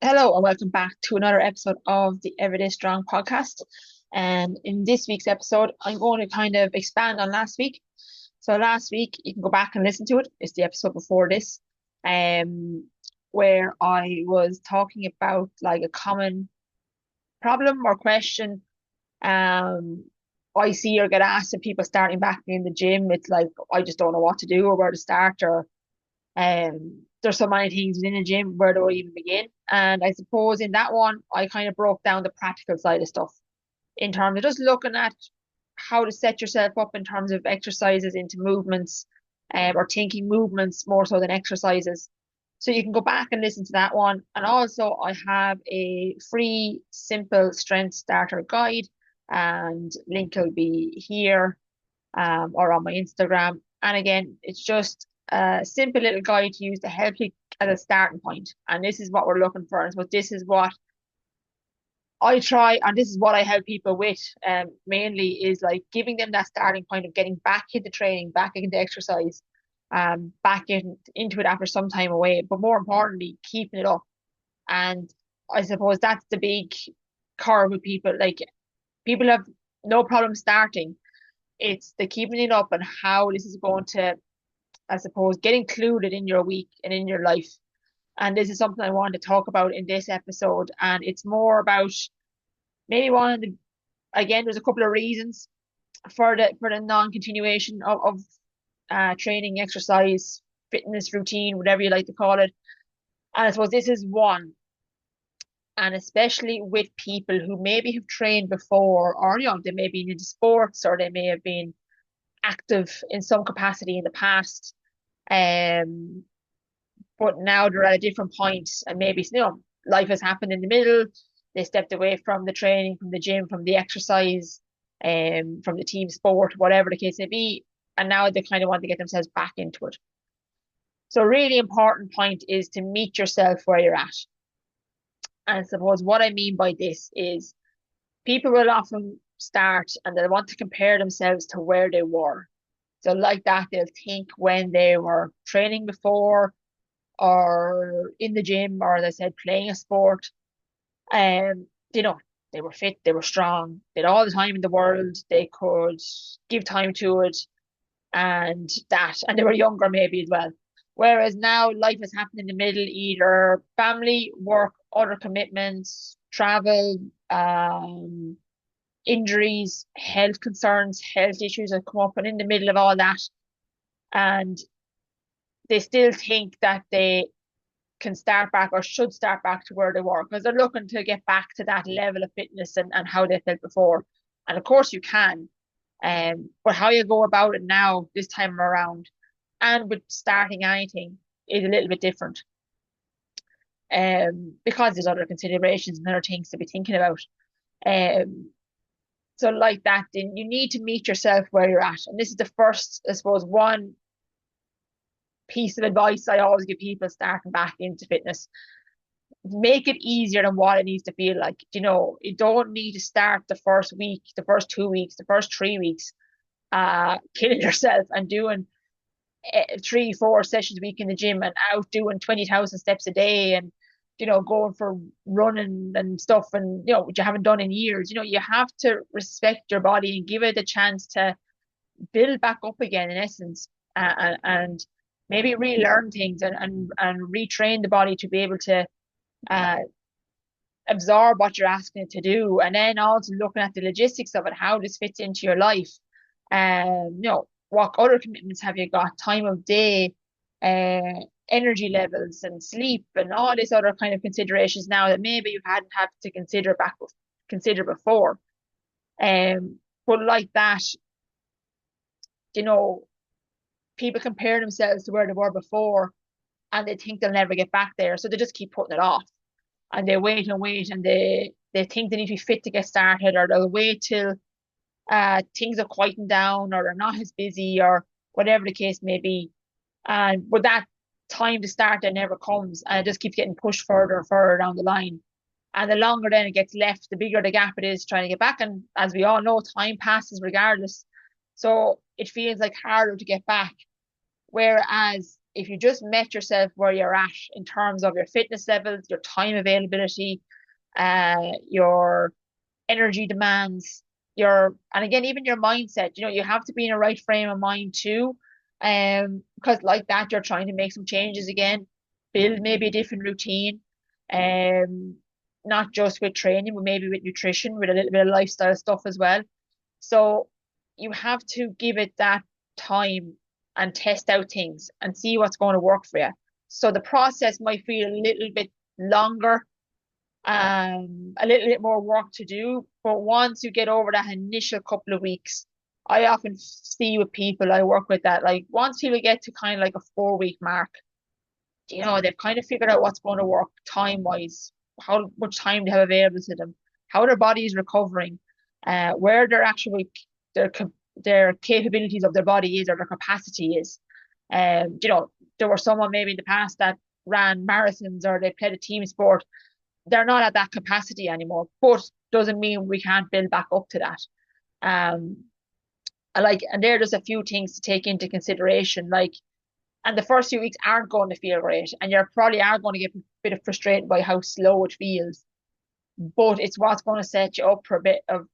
Hello and welcome back to another episode of the Everyday Strong podcast. And in this week's episode, I'm going to kind of expand on last week. So last week, you can go back and listen to it. It's the episode before this, um, where I was talking about like a common problem or question um I see or get asked of people starting back in the gym. It's like I just don't know what to do or where to start, or there's so many things within a gym. Where do I even begin? And I suppose in that one, I kind of broke down the practical side of stuff in terms of just looking at how to set yourself up in terms of exercises into movements, or thinking movements more so than exercises. So you can go back and listen to that one. And also, I have a free, simple strength starter guide, and link will be here, or on my Instagram. And again, it's just a simple little guide to use to help you at a starting point. And this is what we're looking for. And so this is what I try, and this is what I help people with, mainly is like giving them that starting point of getting back into training, back into exercise, into it after some time away, but more importantly, keeping it up. And I suppose that's the big core with people. Like, people have no problem starting. It's the keeping it up and how this is going to, I suppose, get included in your week and in your life. And this is something I wanted to talk about in this episode. And it's more about maybe one of the, again, there's a couple of reasons for the non-continuation of training, exercise, fitness routine, whatever you like to call it. And I suppose this is one. And especially with people who maybe have trained before, or they may be into sports, or they may have been active in some capacity in the past. Um, but now they're at a different point, and maybe life has happened in the middle. They stepped away from the training, from the gym, from the exercise, from the team sport, whatever the case may be, and now they kind of want to get themselves back into it. So, a really important point is to meet yourself where you're at. And I suppose what I mean by this is people will often start and they'll want to compare themselves to where they were. So, like that, they'll think when they were training before, or in the gym, or as I said, playing a sport. Um, you know, they were fit, they were strong, they had all the time in the world, they could give time to it, and they were younger maybe as well. Whereas now life has happened in the middle, either family, work, other commitments, travel, injuries, health concerns, health issues have come up, and in the middle of all that, and they still think that they can start back or should start back to where they were, because they're looking to get back to that level of fitness and how they felt before. And of course you can, but how you go about it now this time around and with starting anything is a little bit different, because there's other considerations and other things to be thinking about. Um, so like that, then you need to meet yourself where you're at. And this is the first, I suppose, one piece of advice I always give people starting back into fitness: make it easier than what it needs to feel like. You don't need to start the first week, the first 2 weeks, the first 3 weeks, killing yourself and doing 3, 4 sessions a week in the gym and out doing 20,000 steps a day, and going for running and stuff, and what you haven't done in years. You have to respect your body and give it a chance to build back up again, in essence, and maybe relearn things, and retrain the body to be able to uh, absorb what you're asking it to do, and then also looking at the logistics of it, how this fits into your life. What other commitments have you got? Time of day, energy levels, and sleep, and all this other kind of considerations now that maybe you hadn't had to consider before. But like that, you know, people compare themselves to where they were before, and they think they'll never get back there, so they just keep putting it off, and they wait and wait, and they think they need to be fit to get started, or they'll wait till things are quieting down, or they're not as busy, or whatever the case may be. And but that time to start that never comes, and it just keeps getting pushed further and further down the line. And the longer then it gets left, the bigger the gap it is trying to get back. And as we all know, time passes regardless. So it feels like harder to get back. Whereas if you just met yourself where you're at in terms of your fitness levels, your time availability, your energy demands, and again, even your mindset, you have to be in a right frame of mind too. Because like that, you're trying to make some changes again, build maybe a different routine, um, not just with training, but maybe with nutrition, with a little bit of lifestyle stuff as well. So you have to give it that time and test out things and see what's going to work for you. So the process might feel a little bit longer, a little bit more work to do. But once you get over that initial couple of weeks, I often see with people I work with that, like once people get to kind of like a 4 week mark, they've kind of figured out what's going to work time wise, how much time they have available to them, how their body is recovering, where their actual their their capabilities of their body is or their capacity is. There were someone maybe in the past that ran marathons or they played a team sport. They're not at that capacity anymore, but doesn't mean we can't build back up to that. Um, and there are just a few things to take into consideration. And the first few weeks aren't going to feel great, and you're probably are going to get a bit of frustrated by how slow it feels. But it's what's going to set you up for a bit of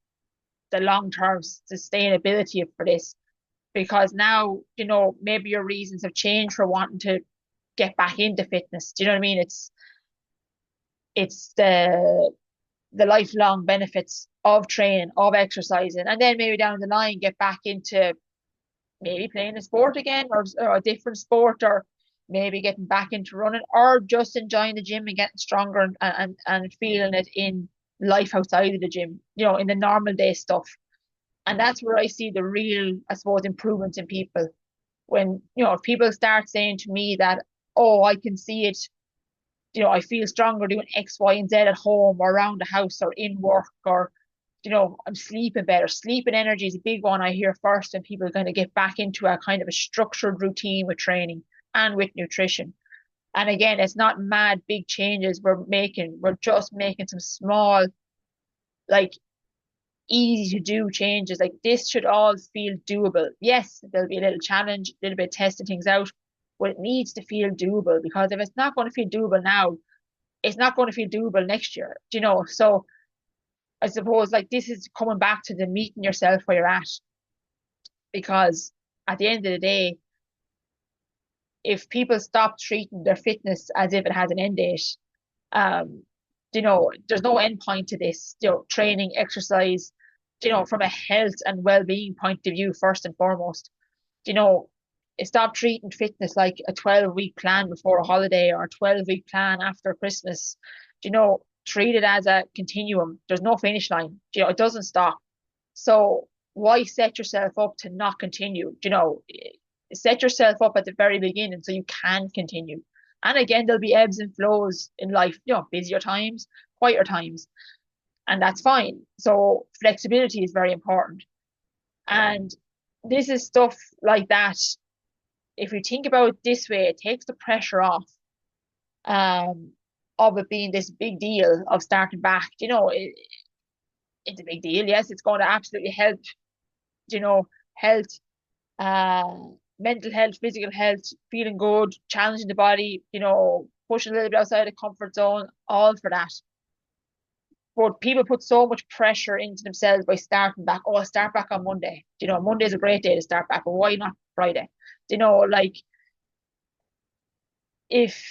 the long-term sustainability for this, because now, maybe your reasons have changed for wanting to get back into fitness. Do you know what I mean? It's the lifelong benefits of training, of exercising, and then maybe down the line get back into maybe playing a sport again, or a different sport, or maybe getting back into running, or just enjoying the gym and getting stronger and feeling it in life outside of the gym, in the normal day stuff. And that's where I see the real, I suppose, improvements in people. When, if people start saying to me that, oh, I can see it, I feel stronger doing X, Y, and Z at home or around the house or in work, or, I'm sleeping better. Sleeping energy is a big one I hear first, and people are going to get back into a kind of a structured routine with training and with nutrition. And again, it's not mad big changes we're making. We're just making some small, like easy to do changes. Like this should all feel doable. Yes, there'll be a little challenge, a little bit testing things out, but it needs to feel doable, because if it's not going to feel doable now, it's not going to feel doable next year. So I suppose like this is coming back to the meeting yourself where you're at, because at the end of the day, if people stop treating their fitness as if it has an end date, um, there's no end point to this. Training, exercise, from a health and well-being point of view, first and foremost, you know, stop treating fitness like a 12-week plan before a holiday or a 12-week plan after Christmas. Treat it as a continuum. There's no finish line. It doesn't stop. So why set yourself up to not continue? Set yourself up at the very beginning so you can continue. And again, there'll be ebbs and flows in life, busier times, quieter times, and that's fine. So flexibility is very important. And this is stuff like that. If you think about it this way, it takes the pressure off of it being this big deal of starting back. It's a big deal. Yes, it's going to absolutely help, health, uh, mental health, physical health, feeling good, challenging the body, pushing a little bit outside the comfort zone, all for that. But people put so much pressure into themselves by starting back. Oh, I'll start back on Monday. Monday is a great day to start back, but why not Friday? Like if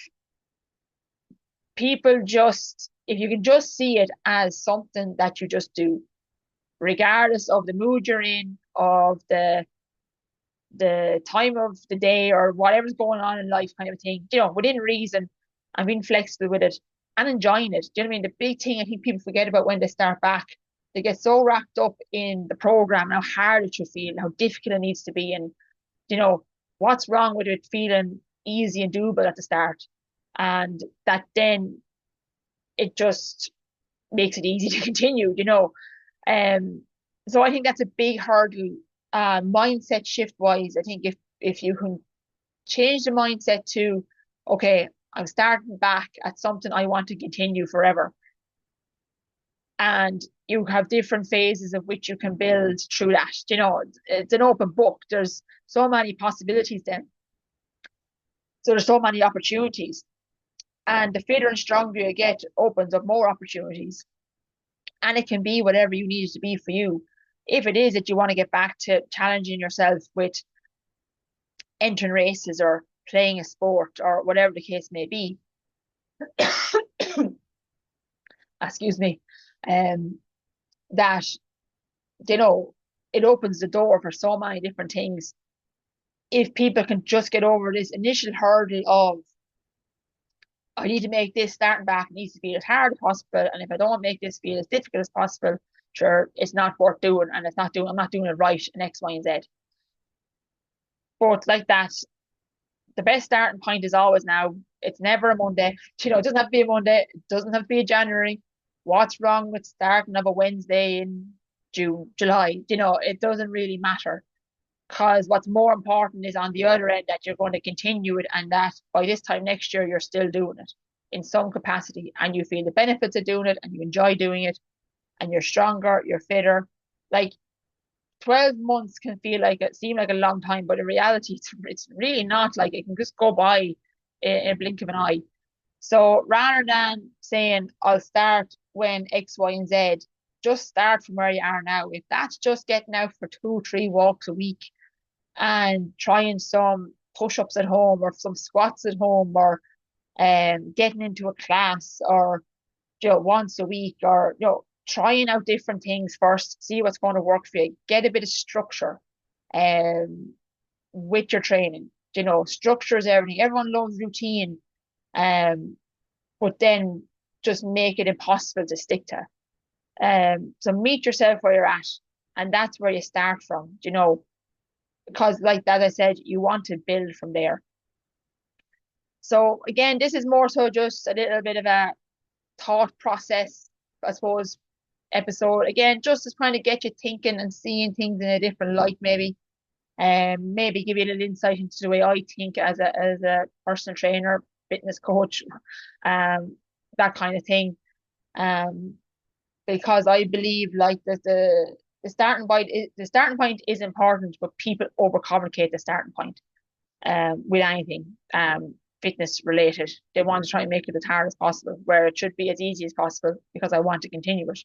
if you can just see it as something that you just do, regardless of the mood you're in, of the time of the day or whatever's going on in life, kind of thing, within reason, and being flexible with it and enjoying it. Do you know what I mean? The big thing I think people forget about when they start back, they get so wrapped up in the program and how hard it should feel, how difficult it needs to be, and what's wrong with it feeling easy and doable at the start, and that then it just makes it easy to continue. So I think that's a big hurdle, mindset shift wise. I think if you can change the mindset to, okay, I'm starting back at something I want to continue forever, and you have different phases of which you can build through that. It's an open book. There's so many possibilities then. So there's so many opportunities. And the fitter and stronger you get opens up more opportunities. And it can be whatever you need it to be for you. If it is that you want to get back to challenging yourself with entering races or playing a sport or whatever the case may be, excuse me, that, you know, it opens the door for so many different things. If people can just get over this initial hurdle of, I need to make this starting back, it needs to be as hard as possible, and if I don't make this feel as difficult as possible, sure, it's not worth doing, and I'm not doing it right in X, Y, and Z. But like that, the best starting point is always now. It's never a Monday. It doesn't have to be a Monday. It doesn't have to be a January. What's wrong with starting of a Wednesday in June, July? It doesn't really matter. Because what's more important is on the other end that you're going to continue it, and that by this time next year you're still doing it in some capacity, and you feel the benefits of doing it, and you enjoy doing it, and you're stronger, you're fitter. Like 12 months can seem like a long time, but in reality, it's really not. Like, it can just go by in a blink of an eye. So rather than saying I'll start when X, Y, and Z, just start from where you are now. If that's just getting out for 2, 3 walks a week and trying some push-ups at home or some squats at home, or getting into a class, or once a week, or trying out different things first, see what's going to work for you, get a bit of structure with your training. Structure is everything. Everyone loves routine, but then just make it impossible to stick to. So meet yourself where you're at, and that's where you start from, because like as I said, you want to build from there. So again, this is more so just a little bit of a thought process, I suppose, episode. Again, just to kind of get you thinking and seeing things in a different light, maybe. Maybe give you a little insight into the way I think as a personal trainer, fitness coach, that kind of thing. Because I believe like that the starting point is important, but people overcomplicate the starting point with anything fitness related. They want to try and make it as hard as possible, where it should be as easy as possible, because I want to continue it.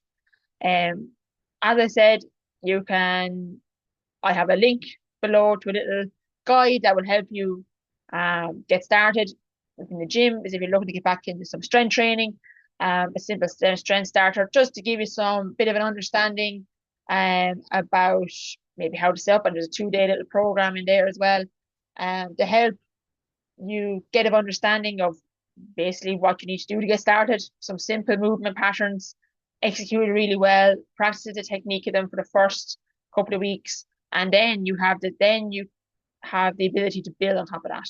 As I said, I have a link below to a little guide that will help you get started in the gym. Is if you're looking to get back into some strength training, a simple strength starter, just to give you some bit of an understanding about maybe how to set up. And there's a 2-day little program in there as well, to help you get an understanding of basically what you need to do to get started. Some simple movement patterns, executed really well, practice the technique of them for the first couple of weeks, and then you have the ability to build on top of that.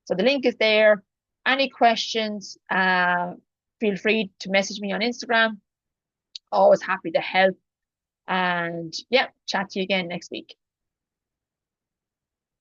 So the link is there. Any questions, feel free to message me on Instagram. Always happy to help. And yeah, chat to you again next week.